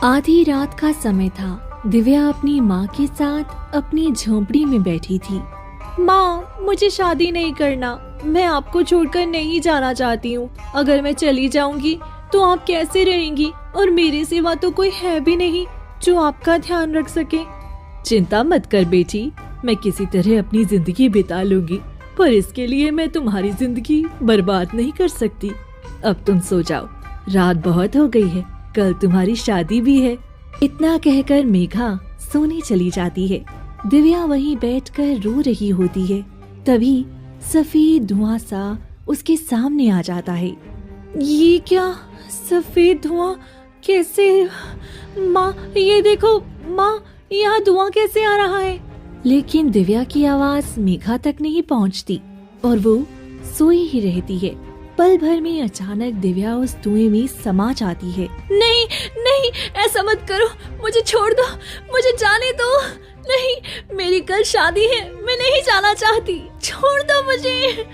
आधी रात का समय था। दिव्या अपनी माँ के साथ अपनी झोंपड़ी में बैठी थी। माँ, मुझे शादी नहीं करना। मैं आपको छोड़कर नहीं जाना चाहती हूँ। अगर मैं चली जाऊंगी तो आप कैसे रहेंगी? और मेरे सिवा तो कोई है भी नहीं जो आपका ध्यान रख सके। चिंता मत कर बेटी, मैं किसी तरह अपनी जिंदगी बिता लूंगी, पर इसके लिए मैं तुम्हारी जिंदगी बर्बाद नहीं कर सकती। अब तुम सो जाओ, रात बहुत हो गई है, कल तुम्हारी शादी भी है। इतना कहकर मेघा सोने चली जाती है। दिव्या वहीं बैठकर रो रही होती है। तभी सफेद धुआं सा उसके सामने आ जाता है। ये क्या सफेद धुआं? कैसे? माँ, ये देखो माँ, यहाँ धुआं कैसे आ रहा है? लेकिन दिव्या की आवाज मेघा तक नहीं पहुँचती और वो सोई ही रहती है। पल भर में अचानक दिव्या उस धुएं में समा जाती है। नहीं नहीं, ऐसा मत करो, मुझे छोड़ दो, मुझे जाने दो। नहीं, मेरी कल शादी है, मैं नहीं जाना चाहती, छोड़ दो मुझे।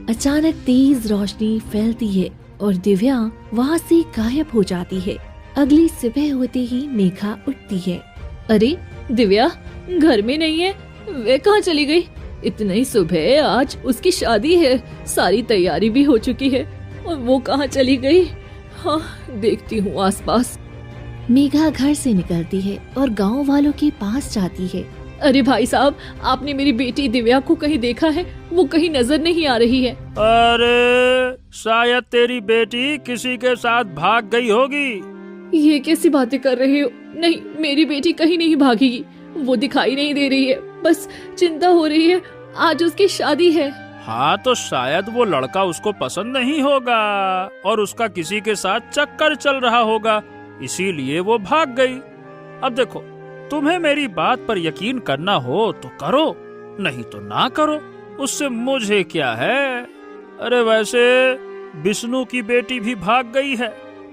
अचानक तेज रोशनी फैलती है और दिव्या वहाँ से गायब हो जाती है। अगली सुबह होते ही मेघा उठती है। अरे दिव्या घर में नहीं है, वे कहाँ चली गई? इतनी सुबह, आज उसकी शादी है, सारी तैयारी भी हो चुकी है और वो कहाँ चली गई? हाँ, देखती हूँ आसपास। मेघा घर से निकलती है और गांव वालों के पास जाती है। अरे भाई साहब, आपने मेरी बेटी दिव्या को कहीं देखा है? वो कहीं नजर नहीं आ रही है। अरे शायद तेरी बेटी किसी के साथ भाग गई होगी। ये कैसी बातें कर रहे हो? नहीं, मेरी बेटी कहीं नहीं भागेगी, वो दिखाई नहीं दे रही है। बस चिंता हो रही है, आज उसकी शादी है। हाँ, तो शायद वो लड़का उसको पसंद नहीं होगा और उसका किसी के साथ चक्कर चल रहा होगा, इसीलिए वो भाग गई। अब देखो, तुम्हें मेरी बात पर यकीन करना हो तो करो, नहीं तो ना करो, उससे मुझे क्या है। अरे वैसे विष्णु की बेटी भी भाग गई है,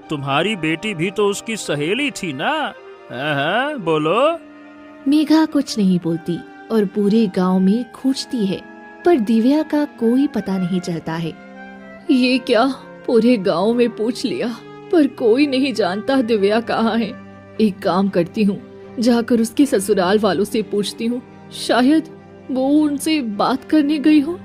तुम्हारी बेटी भी तो उसकी सहेली थी ना? हाँ, बोलो। मेघा कुछ नहीं बोलती और पूरे गांव में खोजती है, पर दिव्या का कोई पता नहीं चलता है। ये क्या, पूरे गांव में पूछ लिया पर कोई नहीं जानता दिव्या कहाँ है। एक काम करती हूँ, जाकर उसके ससुराल वालों से पूछती हूँ, शायद वो उनसे बात करने गई हो।